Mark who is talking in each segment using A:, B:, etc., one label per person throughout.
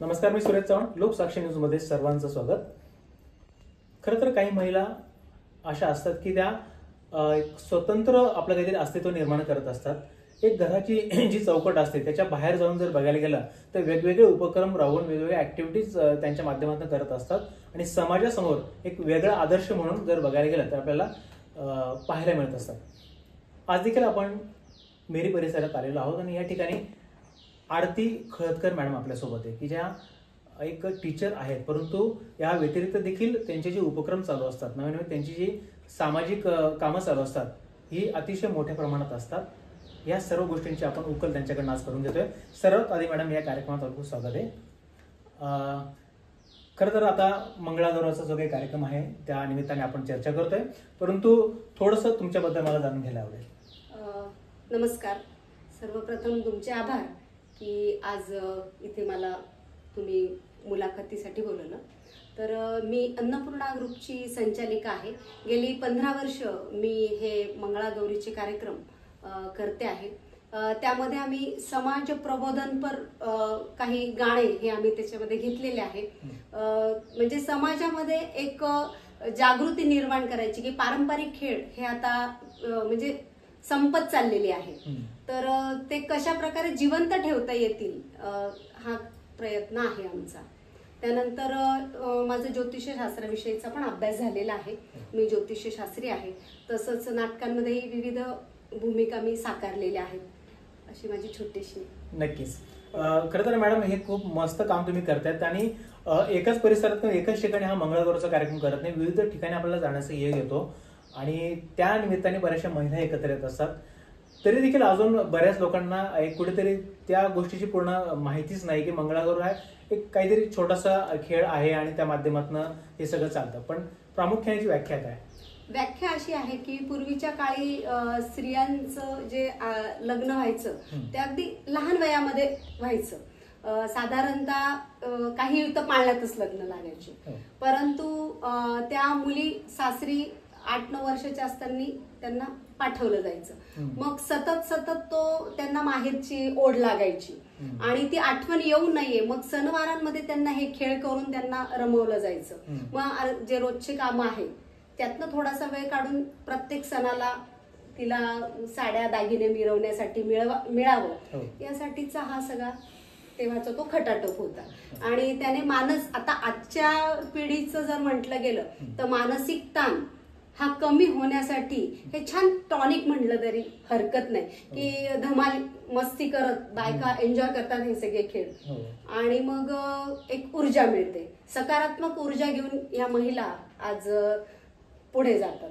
A: नमस्कार, मी सुरेश चव्हाण. लोकसाक्षी न्यूज मध्ये सर्वांचं स्वागत. खरं तर काही महिला अशा असतात की त्या एक स्वतंत्र आपलं काहीतरी अस्तित्व निर्माण करत असतात. एक घराची जी चौकट असते त्याच्या बाहेर जाऊन जर बघायला गेलं तर वेगवेगळे उपक्रम राहून वेगवेगळ्या ऍक्टिव्हिटीज त्यांच्या माध्यमातून करत असतात आणि समाजासमोर एक वेगळा आदर्श म्हणून जर बघायला गेलं तर आपल्याला पाहायला मिळत असतात. आज देखील आपण मेरी परिसरात आलेलो आहोत आणि या ठिकाणी आरती खळदकर मॅडम आपल्यासोबत आहे की ज्या एक टीचर आहेत, परंतु या व्यतिरिक्त देखील त्यांचे जे उपक्रम चालू असतात, नवीन नवीन त्यांची जी सामाजिक कामं चालू असतात ही अतिशय मोठ्या प्रमाणात असतात. या सर्व गोष्टींची आपण उकल त्यांच्याकडून आज करून घेतोय. सर्वात आधी मॅडम या कार्यक्रमात आपलं स्वागत आहे. खरं तर आता मंगळागौरचा जो काही कार्यक्रम आहे त्या निमित्ताने आपण चर्चा करतोय, परंतु थोडंसं तुमच्याबद्दल मला जाणून घ्यायला आवडेल.
B: नमस्कार. सर्वप्रथम तुमचे आभार की आज इथे मला तुम्ही मुलाखतीसाठी बोलवलं. तर मी अन्नपूर्णा ग्रुपची संचालिका आहे. गेली 15 वर्ष मी हे मंगळागौरीचे कार्यक्रम करते आहे. त्यामध्ये आम्ही समाज प्रबोधनपर काही गाणे हे आम्ही त्याच्यामध्ये घेतलेले आहे. म्हणजे समाजामध्ये एक जागृती निर्माण करायची की पारंपरिक खेळ हे आता म्हणजे संपत चाललेली आहे, तर ते कशा प्रकारे जिवंत ठेवता येतील हा प्रयत्न आहे आमचा. त्यानंतर माझं ज्योतिष शास्त्राविषयीचा पण अभ्यास झालेला आहे. मी ज्योतिष शास्त्री आहे. तसंच नाटकांमध्येही विविध भूमिका मी साकारलेल्या आहेत. अशी माझी छोटीशी.
A: नक्कीच. खरं तर मॅडम हे खूप मस्त काम तुम्ही करतायत आणि एकाच परिसरात एकाच ठिकाणी हा मंगळागौरचा कार्यक्रम करत नाही, विविध ठिकाणी आपल्याला जाण्याचा योग येतो आणि त्या निमित्ताने बऱ्याचशा महिला एकत्र येत असतात. तरी देखील अजून बऱ्याच लोकांना कुठेतरी त्या गोष्टीची पूर्ण माहितीच नाही की मंगळागौर हा एक काहीतरी छोटासा खेळ आहे आणि त्या माध्यमातून हे सगळं चालतं. पण प्रामुख्याने व्याख्या काय?
B: व्याख्या अशी आहे की पूर्वीच्या काळी स्त्रियांचं जे लग्न व्हायचं ते अगदी लहान वयामध्ये व्हायचं. साधारणतः काही तर पाळण्यातच लग्न लागायचे, परंतु त्या मुली सासरी 8-9 वर्षाच्या असताना त्यांना पाठवलं जायचं. मग सतत तो त्यांना माहेरची ओढ लागायची आणि ती आठवण येऊ नये मग सणवारांमध्ये त्यांना हे खेळ करून त्यांना रमवलं जायचं. मग जे रोजचे काम आहे त्यातनं थोडासा वेळ काढून प्रत्येक सणाला तिला साड्या दागिने मिरवण्यासाठी मिळावं यासाठीचा हा सगळा तेव्हाचा तो खटाटोप होता. आणि त्याने आता आजच्या पिढीचं जर म्हटलं गेलं तर मानसिक ताण हा कमी होण्यासाठी हे छान टॉनिक म्हटलं तरी हरकत नाही की धमाल मस्ती करत बायका एन्जॉय करतात हे सगळे खेळ आणि मग एक ऊर्जा मिळते. सकारात्मक ऊर्जा घेऊन या महिला आज पुढे जातात.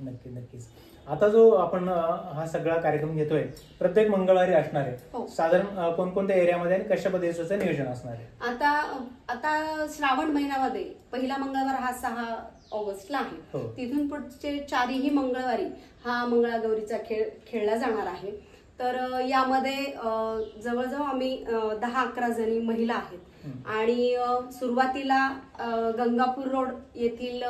A: नक्कीच. आता जो आपण हा सगळा कार्यक्रम घेतोय प्रत्येक मंगळवारी असणार आहे, साधारण कोणकोणत्या एरियामध्ये आणि कशा पद्धतीचं नियोजन असणार आहे?
B: आता श्रावण महिन्यामध्ये पहिला मंगळवार हा 6 ऑगस्टला आहे. तिथून पुढचे 4ही मंगळवारी हा मंगळागौरीचा खेळ खेळला जाणार आहे. तर यामध्ये जवळजवळ आम्ही 10-11 जणी महिला आहेत आणि सुरुवातीला गंगापूर रोड येथील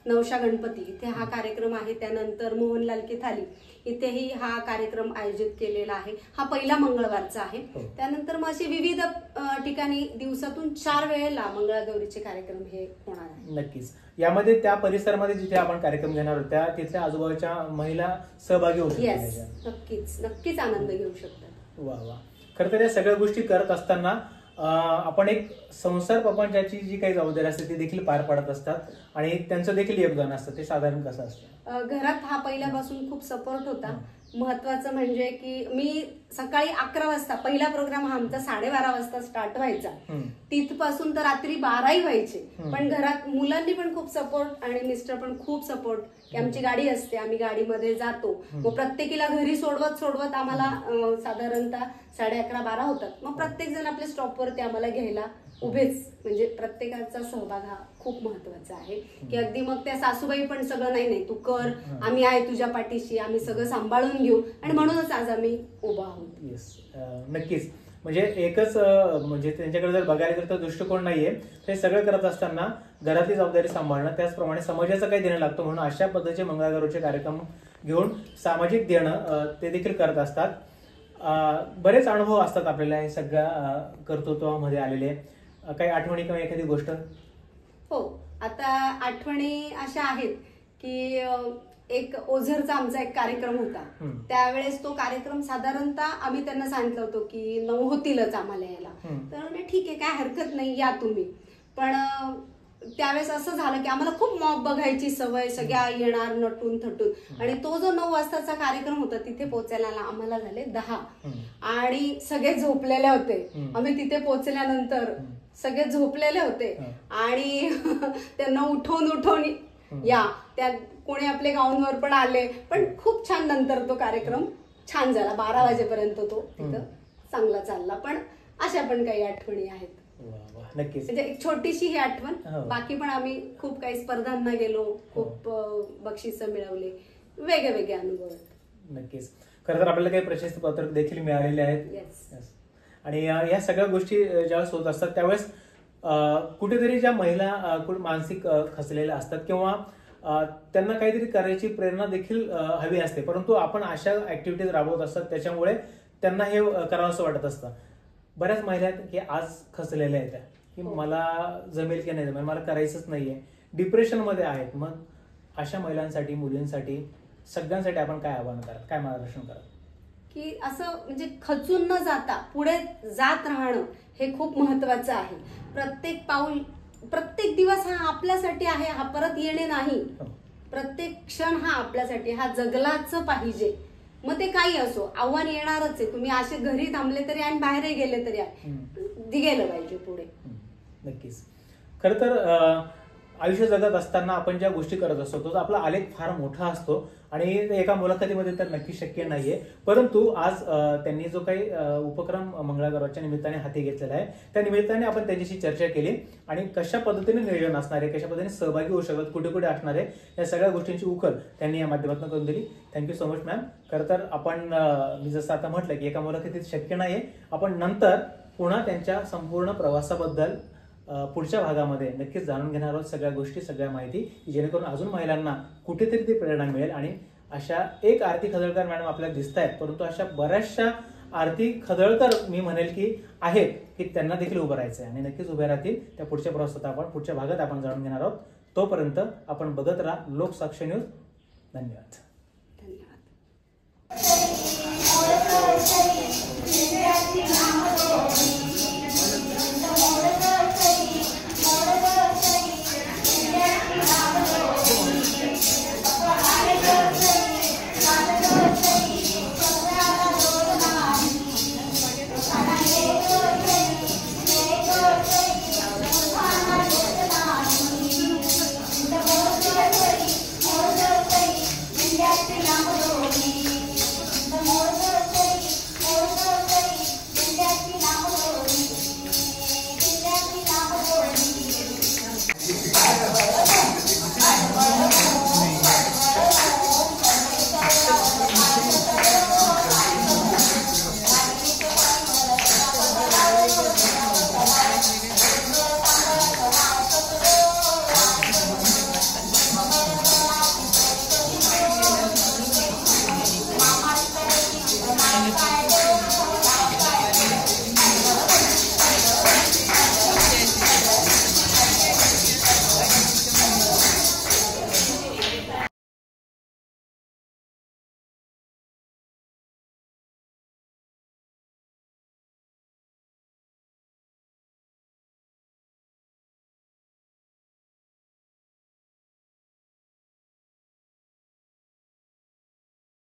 B: नवशा गणपती इथे हा कार्यक्रम आहे. त्यानंतर मोहनलाल के थाली इथेही हा कार्यक्रम आयोजित केलेला आहे. हा पहिला मंगळवारचा आहे. त्यानंतर मग असे विविध ठिकाणी दिवसातून 4 वेळेला मंगळागौरीचे कार्यक्रम हे होणार आहे.
A: नक्कीच. यामध्ये त्या परिसरामध्ये जिथे आपण कार्यक्रम घेणार आहोत त्या तिथल्या आजूबाजूच्या महिला सहभागी होतील.
B: नक्कीच आनंद घेऊ शकतात.
A: वा. खरं तर या सगळ्या गोष्टी करत असताना आपण एक संसार प्रपंचाची जी काही जबाबदारी असते ती देखील पार पाडत असतात आणि त्यांचं देखील योगदान असतं. ते साधारण कसं असतं?
B: घरात हा पहिल्यापासून खूप सपोर्ट होता. महत्वाचं म्हणजे की मी सकाळी 11 वाजता पहिला प्रोग्राम हा आमचा 12:30 वाजता स्टार्ट व्हायचा. तिथपासून तर रात्री 12ही व्हायचे. पण घरात मुलांनी पण खूप सपोर्ट आणि मिस्टर पण खूप सपोर्ट की आमची गाडी असते, आम्ही गाडीमध्ये जातो. मग प्रत्येकीला घरी सोडवत आम्हाला साधारणतः 11:30-12 होतात. मग प्रत्येक जण आपल्या स्टॉपवरती आम्हाला घ्यायला उभेच. म्हणजे प्रत्येकाचा सहभाग हा खूप महत्वाचा आहे की अगदी मग त्या सासूबाई पण सगळं नाही तू कर, आम्ही आहे तुझ्या पाठीशी, आम्ही सगळं सांभाळून घेऊ आणि म्हणूनच आज आम्ही उभा आहोत.
A: येस, नक्कीच. म्हणजे एकच म्हणजे त्यांच्याकडे जर बघायला गेलं तर दृष्टिकोन नाहीये. हे सगळं करत असताना घरातली जबाबदारी सांभाळणं, त्याचप्रमाणे समाजाचं काही देणं लागतं म्हणून अशा पद्धतीचे मंगळागौरचे कार्यक्रम घेऊन सामाजिक देणं ते देखील करत असतात. बरेच अनुभव असतात आपल्याला हे सगळ्या कर्तृत्वामध्ये आलेले. काही आठवणी किंवा एखादी गोष्ट?
B: हो, आता आठवणी अशा आहेत की एक ओझरचा आमचा एक कार्यक्रम होता. त्यावेळेस तो कार्यक्रम साधारणतः आम्ही त्यांना सांगितलं होतं की 9 होतीलच आम्हाला यायला. तर म्हणे ठीक आहे, काय हरकत नाही, या तुम्ही. पण त्यावेळेस असं झालं की आम्हाला खूप मॉब बघायची सवय, सगळ्या येणार नटून थटून, आणि तो जो 9 वाजताचा कार्यक्रम होता तिथे पोहोचायला आम्हाला झाले 10 आणि सगळे झोपलेले होते. आम्ही तिथे पोहोचल्यानंतर सगळे झोपलेले होते आणि त्यांना उठवून या, त्या कोणी आपले गाऊनवर पण आले, पण खूप छान नंतर तो कार्यक्रम छान झाला. 12 वाजेपर्यंत तो तिथं चांगला चालला. पण अशा पण काही आठवणी आहेत.
A: नक्कीच,
B: म्हणजे एक छोटीशी ही आठवण. बाकी पण आम्ही खूप काही स्पर्धांना गेलो, खूप बक्षिसं मिळवले, वेगळे अनुभव.
A: नक्कीच. खरं तर आपल्याला काही प्रशस्ती पत्रक देखील मिळालेले आहेत. आणि या सगळ्या गोष्टी ज्यावेळेस होत असतात त्यावेळेस कुठेतरी ज्या महिला मानसिक खचलेल्या असतात किंवा त्यांना काहीतरी करायची प्रेरणा देखील हवी असते, परंतु आपण अशा ऍक्टिव्हिटीज राबवत असतात त्याच्यामुळे त्यांना हे करावंसं वाटत असतं. बऱ्याच महिला आहेत की आज खचलेल्या आहेत की मला जमेल की नाही जमेल, मला करायचंच नाहीये, डिप्रेशनमध्ये आहेत. मग अशा महिलांसाठी, मुलींसाठी, सगळ्यांसाठी आपण काय आवाहन कराल, काय मार्गदर्शन कराल?
B: की असं म्हणजे खचून न जाता पुढे जात राहणं हे खूप महत्वाचं आहे. प्रत्येक पाऊल, प्रत्येक दिवस हा आपल्यासाठी आहे, हा परत येणे नाही. प्रत्येक क्षण हा आपल्यासाठी, हा जगलाच पाहिजे. मग ते काही असो, आव्हान येणारच आहे. तुम्ही असे घरी थांबले तरी आणि बाहेरही गेले तरी गेलं पाहिजे पुढे.
A: नक्कीच. खरं तर आयुष्य जगत असताना आपण ज्या गोष्टी करत असतो तो आपला आलेख फार मोठा असतो आणि एका मुलाखतीमध्ये तर नक्की शक्य नाहीये. परंतु आज त्यांनी जो काही उपक्रम मंगळागौरच्या निमित्ताने हाती घेतलेला आहे त्या निमित्ताने आपण त्यांच्याशी चर्चा केली आणि कशा पद्धतीने नियोजन असणार आहे, कशा पद्धतीने सहभागी होऊ शकतात, कुठे कुठे असणार आहे, या सगळ्या गोष्टींची उकल त्यांनी या माध्यमातून करून दिली. Thank you so much ma'am. खरं तर आपण मी जसं आता म्हटलं की एका मुलाखतीत शक्य नाहीये, आपण नंतर पुन्हा त्यांच्या संपूर्ण प्रवासाबद्दल पुढच्या भागामध्ये नक्कीच जाणून घेणार आहोत सगळ्या गोष्टी, सगळ्या माहिती, जेणेकरून अजून महिलांना कुठेतरी ती प्रेरणा मिळेल. आणि अशा एक आरती खदळकर मॅडम आपल्याला दिसत आहेत, परंतु अशा बऱ्याचशा आरती खदळकर मी म्हणेल की आहेत की त्यांना देखील उभं राहायचं आहे आणि नक्कीच उभे राहतील. त्या पुढच्या प्रवासात आपण पुढच्या भागात आपण जाणून घेणार आहोत. तोपर्यंत आपण बघत राहा लोकसाक्ष न्यूज. धन्यवाद.